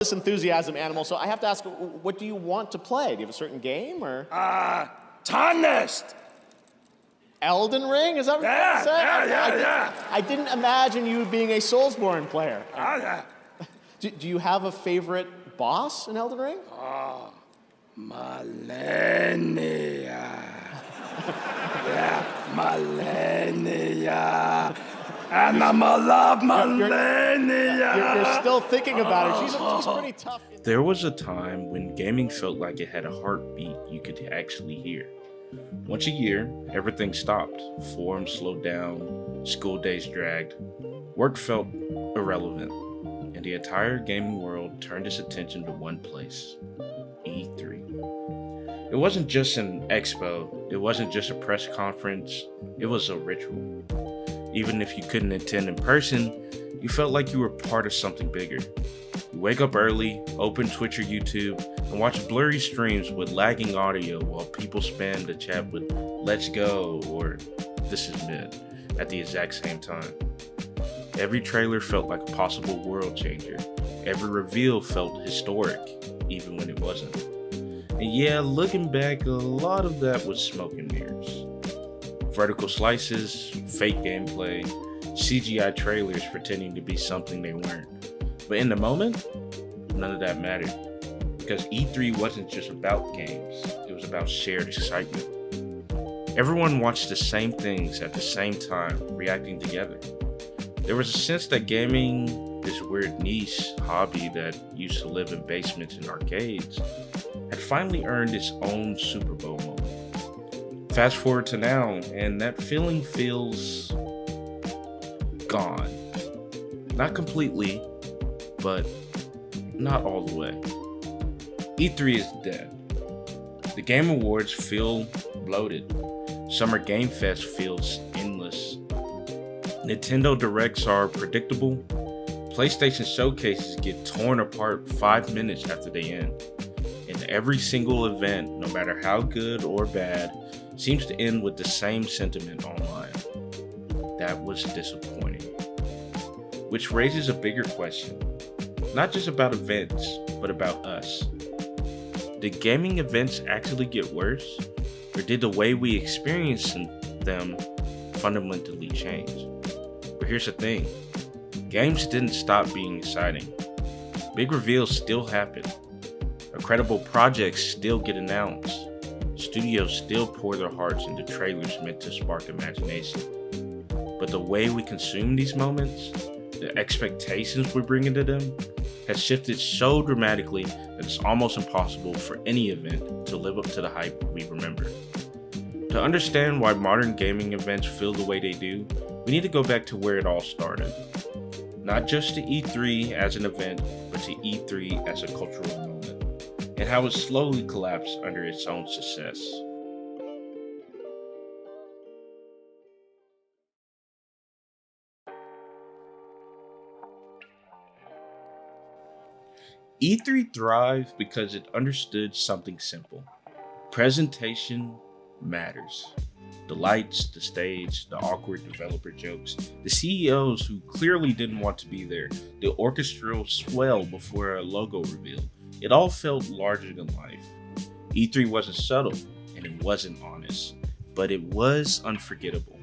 This enthusiasm animal, so I have to ask, what do you want to play? Do you have a certain game, or? Tarnished! Elden Ring? Is that what you're saying? Yeah. I didn't imagine you being a Soulsborne player. Yeah. Do you have a favorite boss in Elden Ring? Millennia. Millennia. And I'ma love Millennia. You're still thinking about her. She's pretty tough. There was a time when gaming felt like it had a heartbeat you could actually hear. Once a year, everything stopped. Forums slowed down, school days dragged, work felt irrelevant, and the entire gaming world turned its attention to one place: E3. It wasn't just an expo, it wasn't just a press conference, it was a ritual. Even if you couldn't attend in person, you felt like you were part of something bigger. You wake up early, open Twitch or YouTube, and watch blurry streams with lagging audio while people spam the chat with "Let's go" or "This is mid" at the exact same time. Every trailer felt like a possible world changer. Every reveal felt historic, even when it wasn't. And yeah, looking back, a lot of that was smoke and mirrors. Vertical slices, fake gameplay, CGI trailers pretending to be something they weren't. But in the moment, none of that mattered. Because E3 wasn't just about games, it was about shared excitement. Everyone watched the same things at the same time, reacting together. There was a sense that gaming, this weird niche hobby that used to live in basements and arcades, had finally earned its own Super Bowl moment. Fast forward to now, and that feeling feels gone. Not completely, but not all the way. E3 is dead. The Game Awards feel bloated. Summer Game Fest feels endless. Nintendo Directs are predictable. PlayStation showcases get torn apart 5 minutes after they end. And every single event, no matter how good or bad, seems to end with the same sentiment online. That was disappointing. Which raises a bigger question. Not just about events, but about us. Did gaming events actually get worse? Or did the way we experience them fundamentally change? But here's the thing. Games didn't stop being exciting. Big reveals still happen. Incredible projects still get announced. Studios still pour their hearts into trailers meant to spark imagination. But the way we consume these moments, the expectations we bring into them, has shifted so dramatically that it's almost impossible for any event to live up to the hype we remember. To understand why modern gaming events feel the way they do, we need to go back to where it all started. Not just to E3 as an event, but to E3 as a cultural moment, and how it slowly collapsed under its own success. E3 thrived because it understood something simple. Presentation matters. The lights, the stage, the awkward developer jokes, the CEOs who clearly didn't want to be there, the orchestral swell before a logo reveal. It all felt larger than life. E3 wasn't subtle, and it wasn't honest, but it was unforgettable.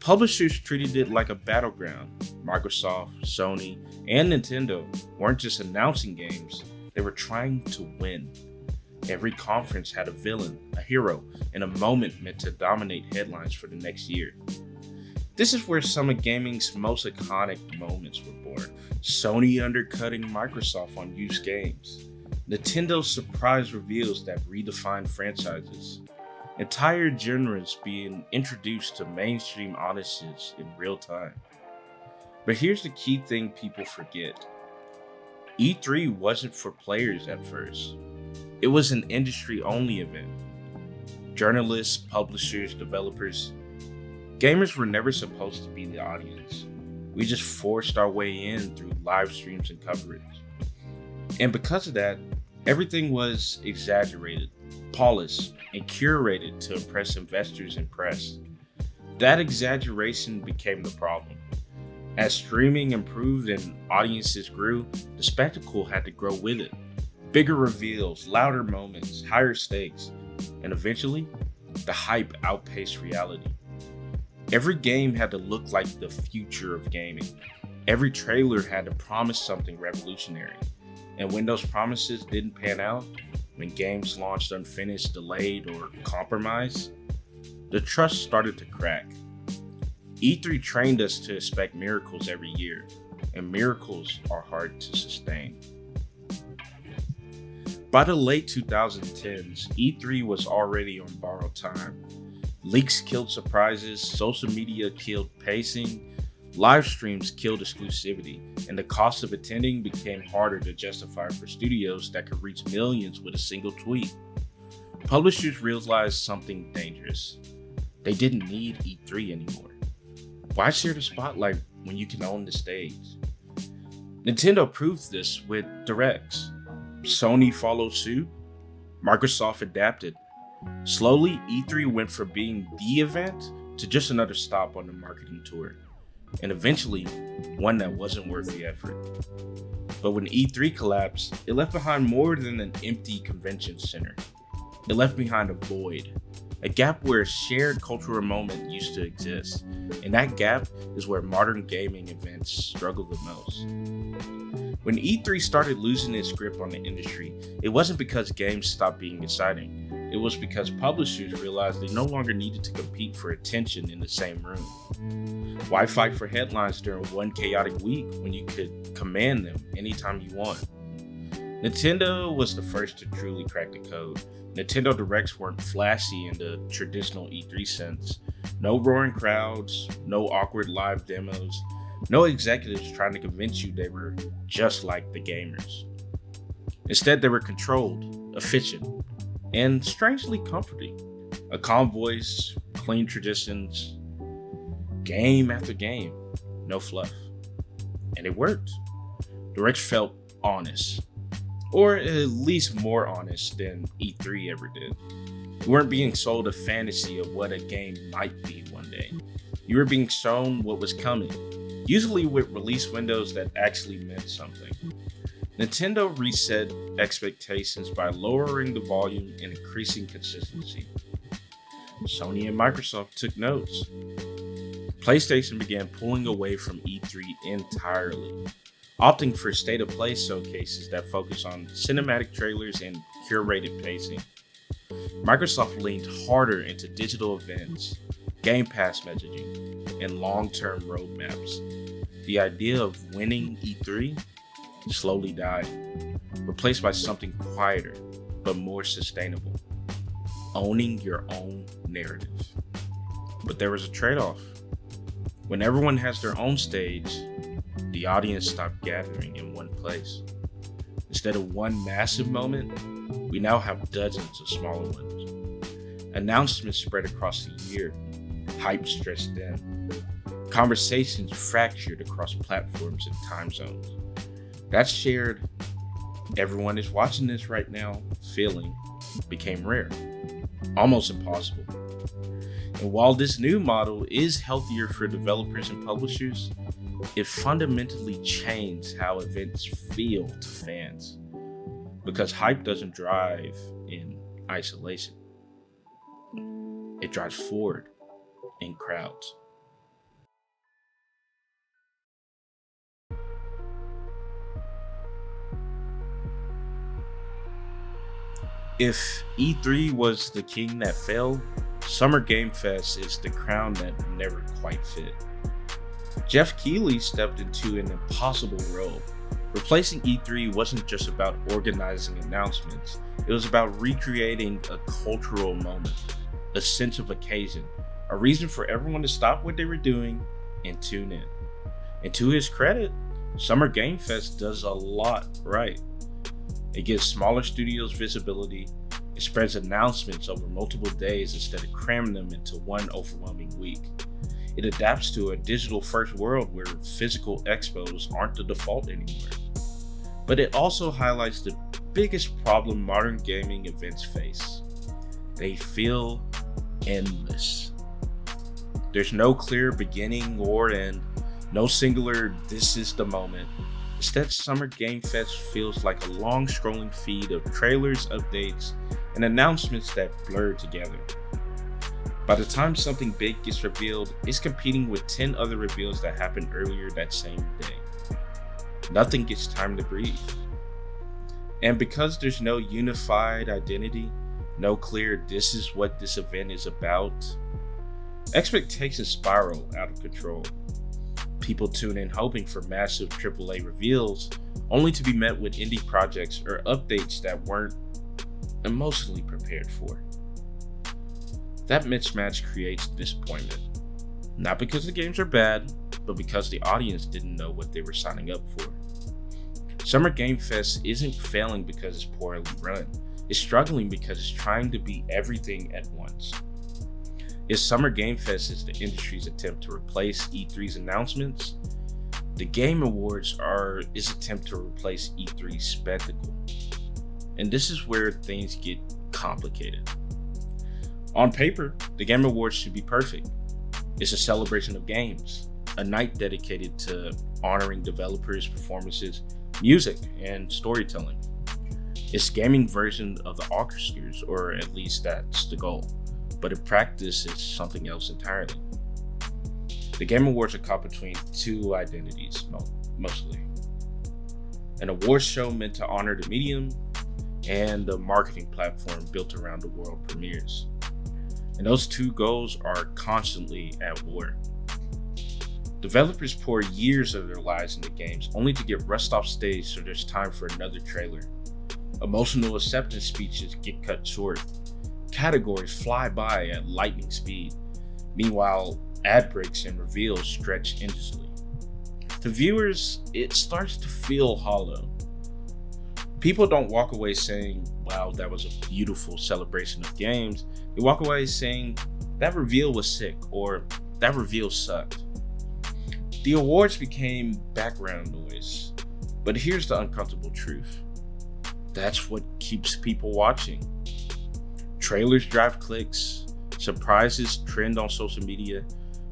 Publishers treated it like a battleground. Microsoft, Sony, and Nintendo weren't just announcing games, they were trying to win. Every conference had a villain, a hero, and a moment meant to dominate headlines for the next year. This is where some of gaming's most iconic moments were born. Sony undercutting Microsoft on used games. Nintendo's surprise reveals that redefined franchises. Entire genres being introduced to mainstream audiences in real time. But here's the key thing people forget. E3 wasn't for players at first. It was an industry-only event. Journalists, publishers, developers, gamers were never supposed to be the audience. We just forced our way in through live streams and coverage. And because of that, everything was exaggerated, polished, and curated to impress investors and press. That exaggeration became the problem. As streaming improved and audiences grew, the spectacle had to grow with it. Bigger reveals, louder moments, higher stakes, and eventually, the hype outpaced reality. Every game had to look like the future of gaming. Every trailer had to promise something revolutionary. And when those promises didn't pan out, when games launched unfinished, delayed, or compromised, the trust started to crack. E3 trained us to expect miracles every year, and miracles are hard to sustain. By the late 2010s, E3 was already on borrowed time. Leaks killed surprises, social media killed pacing, live streams killed exclusivity, and the cost of attending became harder to justify for studios that could reach millions with a single tweet. Publishers realized something dangerous. They didn't need E3 anymore. Why share the spotlight when you can own the stage? Nintendo proved this with Directs. Sony followed suit. Microsoft adapted. Slowly, E3 went from being the event to just another stop on the marketing tour, and eventually, one that wasn't worth the effort. But when E3 collapsed, it left behind more than an empty convention center. It left behind a void, a gap where a shared cultural moment used to exist, and that gap is where modern gaming events struggle the most. When E3 started losing its grip on the industry, it wasn't because games stopped being exciting. It was because publishers realized they no longer needed to compete for attention in the same room. Why fight for headlines during one chaotic week when you could command them anytime you want? Nintendo was the first to truly crack the code. Nintendo Directs weren't flashy in the traditional E3 sense. No roaring crowds, no awkward live demos, no executives trying to convince you they were just like the gamers. Instead, they were controlled, efficient, and strangely comforting. A calm voice, clean traditions, game after game, no fluff. And it worked. Directs felt honest, or at least more honest than E3 ever did. You weren't being sold a fantasy of what a game might be one day. You were being shown what was coming, usually with release windows that actually meant something. Nintendo reset expectations by lowering the volume and increasing consistency. Sony and Microsoft took notes. PlayStation began pulling away from E3 entirely, opting for state-of-play showcases that focus on cinematic trailers and curated pacing. Microsoft leaned harder into digital events, Game Pass messaging, and long-term roadmaps. The idea of winning E3 slowly died, replaced by something quieter but more sustainable: owning your own narrative. But there was a trade-off. When everyone has their own stage, the audience stopped gathering in one place. Instead of one massive moment, we now have dozens of smaller ones. Announcements spread across the year, hype stretched thin, conversations fractured across platforms and time zones. That shared, everyone is watching this right now feeling became rare, almost impossible. And while this new model is healthier for developers and publishers, it fundamentally changed how events feel to fans. Because hype doesn't drive in isolation, it drives forward in crowds. If E3 was the king that fell, Summer Game Fest is the crown that never quite fit. Jeff Keighley stepped into an impossible role. Replacing E3 wasn't just about organizing announcements, it was about recreating a cultural moment, a sense of occasion, a reason for everyone to stop what they were doing and tune in. And to his credit, Summer Game Fest does a lot right. It gives smaller studios visibility, it spreads announcements over multiple days instead of cramming them into one overwhelming week. It adapts to a digital-first world where physical expos aren't the default anymore. But it also highlights the biggest problem modern gaming events face. They feel endless. There's no clear beginning or end. No singular, this is the moment. Instead, Summer Game Fest feels like a long scrolling feed of trailers, updates, and announcements that blur together. By the time something big gets revealed, it's competing with 10 other reveals that happened earlier that same day. Nothing gets time to breathe. And because there's no unified identity, no clear this is what this event is about, expectations spiral out of control. People tune in hoping for massive AAA reveals, only to be met with indie projects or updates that weren't emotionally prepared for. That mismatch creates disappointment. Not because the games are bad, but because the audience didn't know what they were signing up for. Summer Game Fest isn't failing because it's poorly run. It's struggling because it's trying to be everything at once. If Summer Game Fest is the industry's attempt to replace E3's announcements, the Game Awards are its attempt to replace E3's spectacle. And this is where things get complicated. On paper, the Game Awards should be perfect. It's a celebration of games, a night dedicated to honoring developers' performances, music, and storytelling. It's gaming version of the Oscars, or at least that's the goal. But in practice, it's something else entirely. The Game Awards are caught between two identities, mostly. An awards show meant to honor the medium, and a marketing platform built around the world premieres. And those two goals are constantly at war. Developers pour years of their lives into games only to get rushed off stage so there's time for another trailer. Emotional acceptance speeches get cut short. Categories fly by at lightning speed. Meanwhile, ad breaks and reveals stretch endlessly. To viewers, it starts to feel hollow. People don't walk away saying, wow, that was a beautiful celebration of games. They walk away saying, that reveal was sick, or that reveal sucked. The awards became background noise. But here's the uncomfortable truth. That's what keeps people watching. Trailers drive clicks, surprises trend on social media,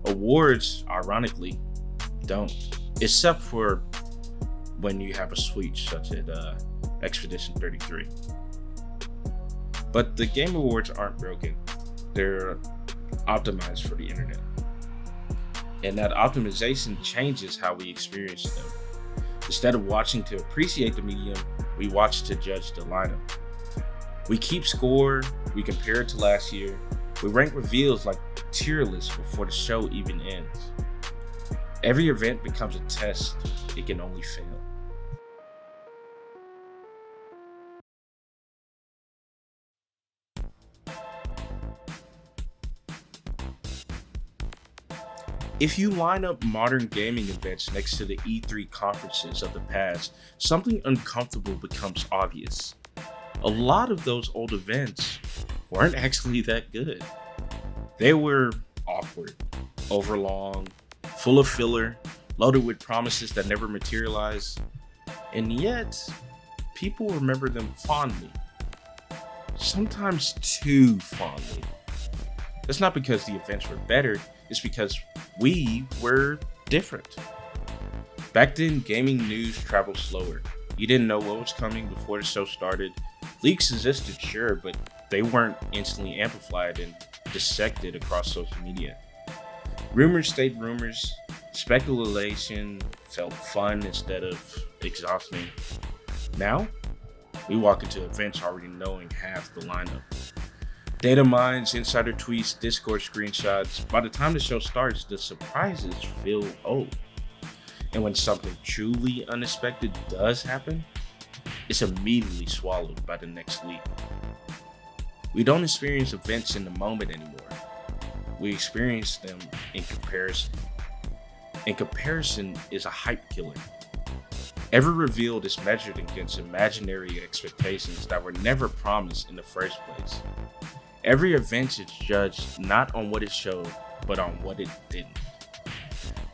awards, ironically, don't. Except for when you have a switch such as Expedition 33. But the Game Awards aren't broken. They're optimized for the internet. And that optimization changes how we experience them. Instead of watching to appreciate the medium, we watch to judge the lineup. We keep score, we compare it to last year, we rank reveals like tier lists before the show even ends. Every event becomes a test, it can only fail. If you line up modern gaming events next to the E3 conferences of the past, something uncomfortable becomes obvious. A lot of those old events weren't actually that good. They were awkward, overlong, full of filler, loaded with promises that never materialized, and yet people remember them fondly. Sometimes too fondly. That's not because the events were better, it's because we were different. Back then, gaming news traveled slower. You didn't know what was coming before the show started. Leaks existed, sure, but they weren't instantly amplified and dissected across social media. Rumors stayed rumors. Speculation felt fun instead of exhausting. Now, we walk into events already knowing half the lineup. Data mines, insider tweets, Discord screenshots. By the time the show starts, the surprises feel old. And when something truly unexpected does happen, it's immediately swallowed by the next leak. We don't experience events in the moment anymore. We experience them in comparison. And comparison is a hype killer. Every reveal is measured against imaginary expectations that were never promised in the first place. Every event is judged not on what it showed, but on what it didn't.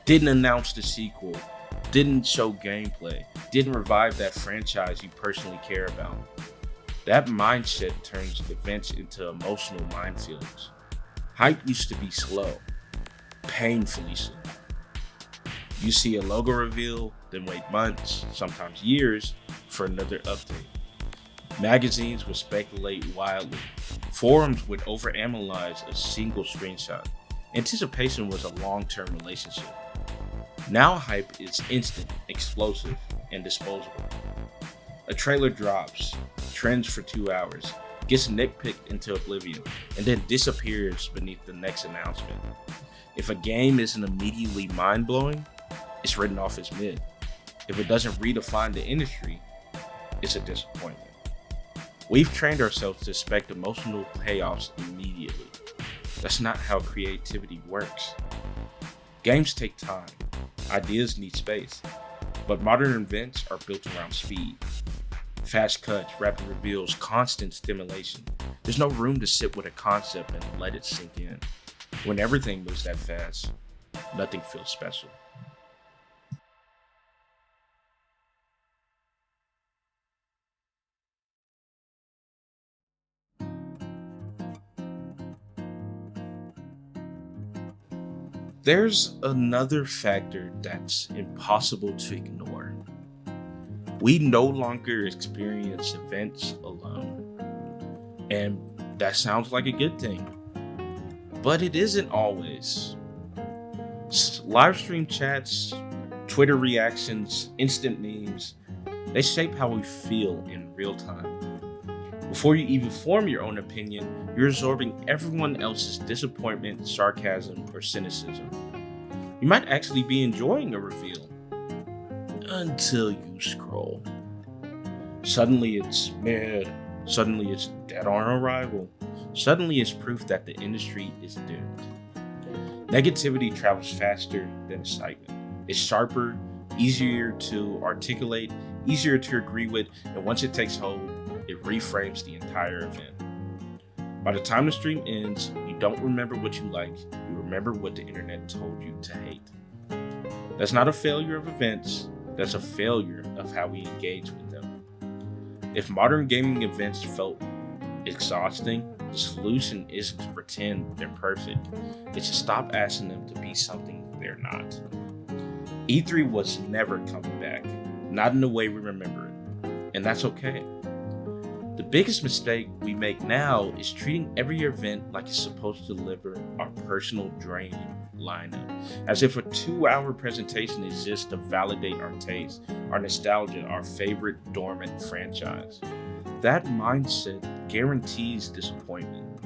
Didn't announce the sequel, didn't show gameplay, didn't revive that franchise you personally care about. That mindset turns events into emotional minefields. Hype used to be slow, painfully slow. You see a logo reveal, then wait months, sometimes years, for another update. Magazines would speculate wildly. Forums would overanalyze a single screenshot. Anticipation was a long-term relationship. Now hype is instant, explosive, and disposable. A trailer drops, trends for 2 hours, gets nitpicked into oblivion, and then disappears beneath the next announcement. If a game isn't immediately mind-blowing, it's written off as mid. If it doesn't redefine the industry, it's a disappointment. We've trained ourselves to expect emotional payoffs immediately. That's not how creativity works. Games take time. Ideas need space. But modern events are built around speed. Fast cuts, rapid reveals, constant stimulation. There's no room to sit with a concept and let it sink in. When everything moves that fast, nothing feels special. There's another factor that's impossible to ignore. We no longer experience events alone. And that sounds like a good thing. But it isn't always. Live stream chats, Twitter reactions, instant memes, they shape how we feel in real time. Before you even form your own opinion, you're absorbing everyone else's disappointment, sarcasm, or cynicism. You might actually be enjoying a reveal until you scroll. Suddenly it's mid, suddenly it's dead on arrival, suddenly it's proof that the industry is doomed. Negativity travels faster than excitement. It's sharper, easier to articulate, easier to agree with, and once it takes hold, it reframes the entire event. By the time the stream ends, you don't remember what you like, you remember what the internet told you to hate. That's not a failure of events, that's a failure of how we engage with them. If modern gaming events felt exhausting, the solution isn't to pretend they're perfect, it's to stop asking them to be something they're not. E3 was never coming back, not in the way we remember it, and that's okay. The biggest mistake we make now is treating every event like it's supposed to deliver our personal dream lineup, as if a 2-hour presentation exists to validate our taste, our nostalgia, our favorite dormant franchise. That mindset guarantees disappointment.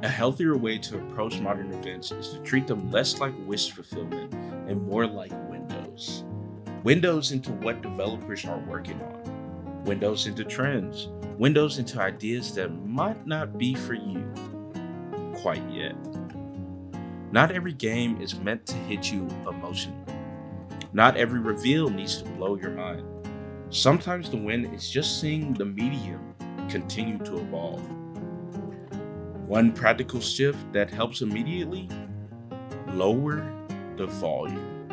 A healthier way to approach modern events is to treat them less like wish fulfillment and more like windows. Windows into what developers are working on. Windows into trends. Windows into ideas that might not be for you quite yet. Not every game is meant to hit you emotionally. Not every reveal needs to blow your mind. Sometimes the win is just seeing the medium continue to evolve. One practical shift that helps immediately: lower the volume.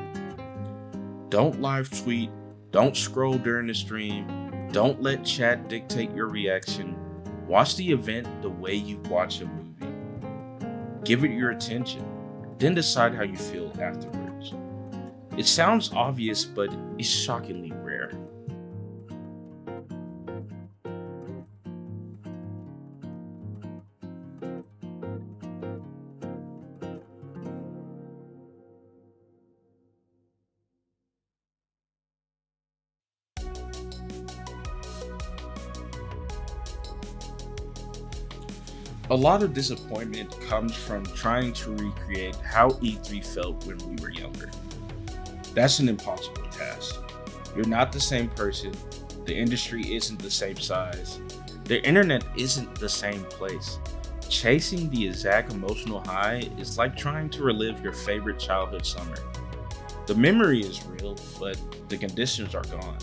Don't live tweet, don't scroll during the stream, don't let chat dictate your reaction. Watch the event the way you watch a movie. Give it your attention, then decide how you feel afterwards. It sounds obvious, but it's shockingly rare. A lot of disappointment comes from trying to recreate how E3 felt when we were younger. That's an impossible task. You're not the same person, the industry isn't the same size, the internet isn't the same place. Chasing the exact emotional high is like trying to relive your favorite childhood summer. The memory is real, but the conditions are gone.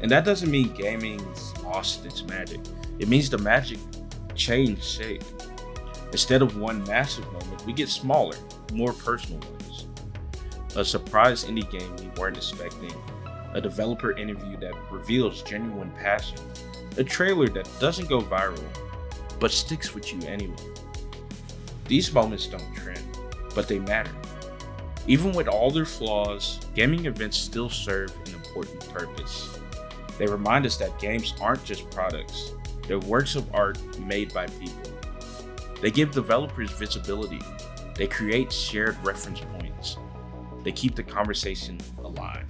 And that doesn't mean gaming's lost its magic. It means the magic changed shape. Instead of one massive moment, we get smaller, more personal ones. A surprise indie game we weren't expecting, a developer interview that reveals genuine passion, a trailer that doesn't go viral, but sticks with you anyway. These moments don't trend, but they matter. Even with all their flaws, gaming events still serve an important purpose. They remind us that games aren't just products, they're works of art made by people. They give developers visibility, they create shared reference points, they keep the conversation alive.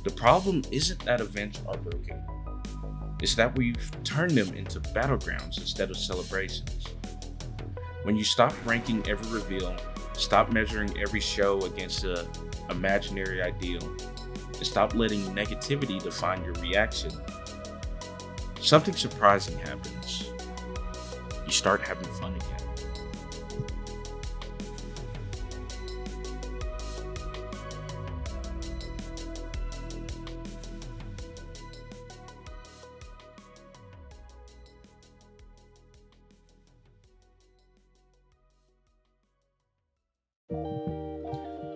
The problem isn't that events are broken, it's that we've turned them into battlegrounds instead of celebrations. When you stop ranking every reveal, stop measuring every show against an imaginary ideal, and stop letting negativity define your reaction, something surprising happens. You start having fun again.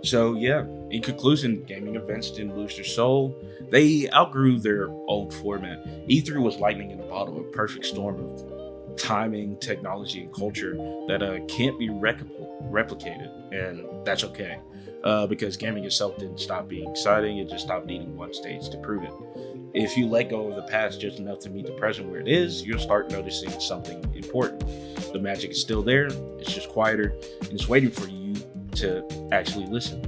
So yeah, in conclusion, gaming events didn't lose their soul. They outgrew their old format. E3 was lightning in a bottle, a perfect storm of timing, technology, and culture that can't be replicated, and that's okay. Because gaming itself didn't stop being exciting, it just stopped needing one stage to prove it. If you let go of the past just enough to meet the present where it is, you'll start noticing something important. The magic is still there, it's just quieter, and it's waiting for you to actually listen.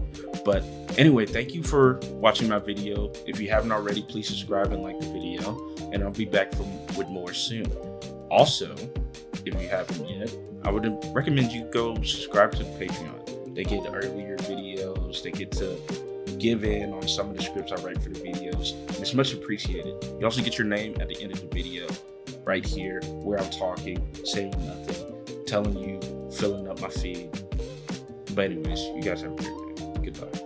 But anyway, thank you for watching my video. If you haven't already, please subscribe and like the video, and I'll be back with more soon. Also, if you haven't yet, I would recommend you go subscribe to the Patreon. They get earlier videos, they get to give in on some of the scripts I write for the videos, and it's much appreciated. You also get your name at the end of the video, right here, where I'm talking, saying nothing, telling you, filling up my feed. But anyways, you guys have a great day. Goodbye.